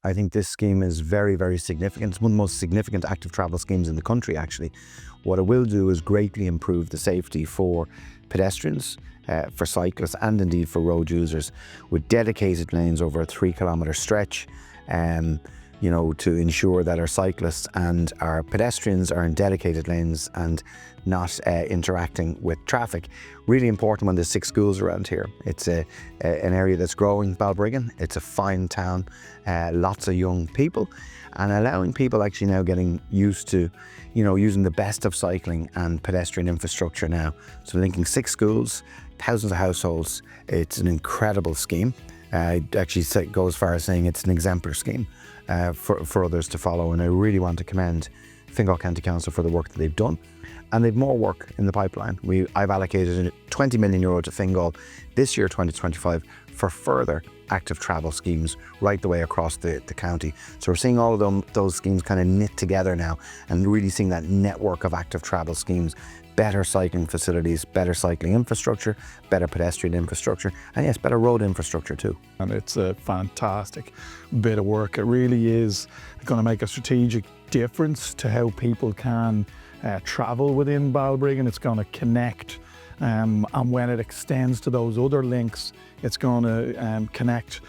I think this scheme is very, very significant. It's one of the most significant active travel schemes in the country, actually. What it will do is greatly improve the safety for pedestrians, for cyclists, and indeed for road users, with dedicated lanes over a 3-kilometre stretch, to ensure that our cyclists and our pedestrians are in dedicated lanes and not interacting with traffic. Really important when there's 6 schools around here. It's an area that's growing, Balbriggan. It's a fine town, lots of young people, and allowing people actually now getting used to, using the best of cycling and pedestrian infrastructure now. So linking 6 schools, thousands of households. It's an incredible scheme. I'd actually go as far as saying it's an exemplar scheme for others to follow, and I really want to commend Fingal County Council for the work that they've done. And they've more work in the pipeline. I've allocated €20 million to Fingal this year, 2025, for further active travel schemes right the way across the county. So we're seeing all of those schemes kind of knit together now, and really seeing that network of active travel schemes, better cycling facilities, better cycling infrastructure, better pedestrian infrastructure, and yes, better road infrastructure too. And it's a fantastic bit of work. It really is going to make a strategic difference to how people can travel within Balbriggan. It's going to connect, and when it extends to those other links, it's going to connect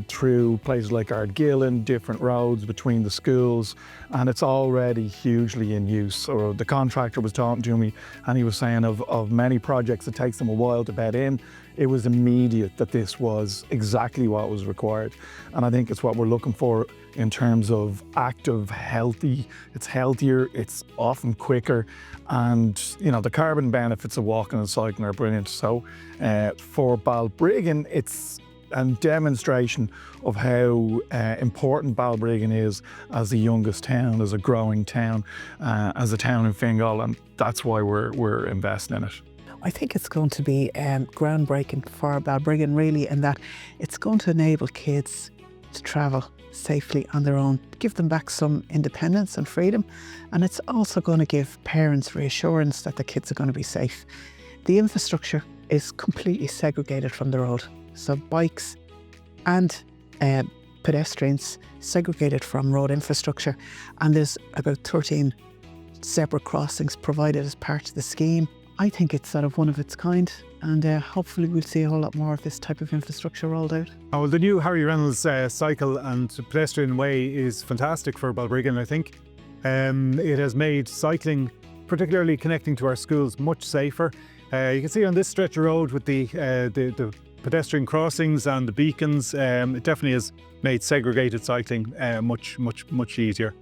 through places like Ardgillan, different roads between the schools, and it's already hugely in use. So the contractor was talking to me, and he was saying of many projects it takes them a while to bed in. It was immediate that this was exactly what was required, and I think it's what we're looking for in terms of active, healthy. It's healthier, it's often quicker, and the carbon benefits of walking and cycling are brilliant. So for Balbriggan, it's a demonstration of how important Balbriggan is as the youngest town, as a growing town, as a town in Fingal, and that's why we're investing in it. I think it's going to be groundbreaking for Balbriggan, really, in that it's going to enable kids to travel safely on their own, give them back some independence and freedom, and it's also going to give parents reassurance that the kids are going to be safe. The infrastructure is completely segregated from the road, so bikes and pedestrians segregated from road infrastructure, and there's about 13 separate crossings provided as part of the scheme. I think it's sort of one of its kind, and hopefully we'll see a whole lot more of this type of infrastructure rolled out. Well, the new Harry Reynolds cycle and pedestrian way is fantastic for Balbriggan, I think. It has made cycling, particularly connecting to our schools, much safer. You can see on this stretch of road with the pedestrian crossings and the beacons, it definitely has made segregated cycling much easier.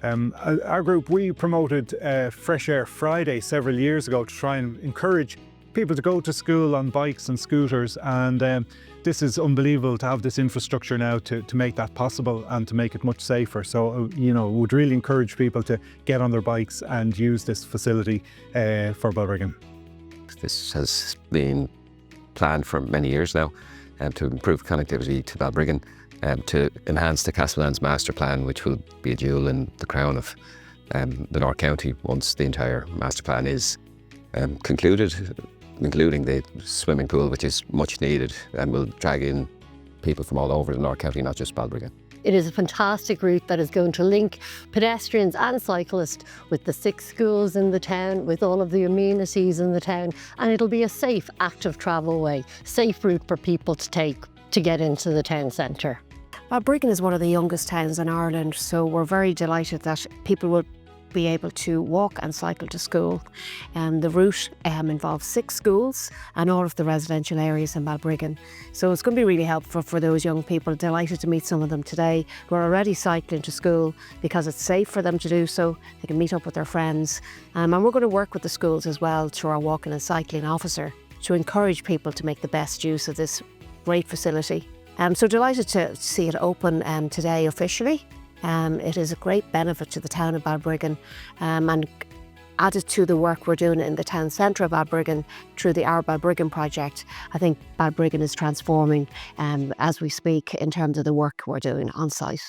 Our group, we promoted Fresh Air Friday several years ago to try and encourage people to go to school on bikes and scooters, and this is unbelievable to have this infrastructure now to make that possible and to make it much safer. So, would really encourage people to get on their bikes and use this facility for Balbriggan. This has been planned for many years now to improve connectivity to Balbriggan, to enhance the Castellan's master plan, which will be a jewel in the crown of the North County once the entire master plan is concluded, including the swimming pool, which is much needed and will drag in people from all over the North County, not just Balbriggan. It is a fantastic route that is going to link pedestrians and cyclists with the 6 schools in the town, with all of the amenities in the town, and it'll be a safe, active travel way, safe route for people to take to get into the town centre. Balbriggan is one of the youngest towns in Ireland, so we're very delighted that people will be able to walk and cycle to school. The route involves 6 schools and all of the residential areas in Balbriggan. So it's going to be really helpful for those young people. Delighted to meet some of them today who are already cycling to school because it's safe for them to do so. They can meet up with their friends. And we're going to work with the schools as well through our walking and cycling officer to encourage people to make the best use of this great facility. So delighted to see it open today officially. It is a great benefit to the town of Balbriggan, and added to the work we're doing in the town centre of Balbriggan through the Our Balbriggan project. I think Balbriggan is transforming as we speak in terms of the work we're doing on site.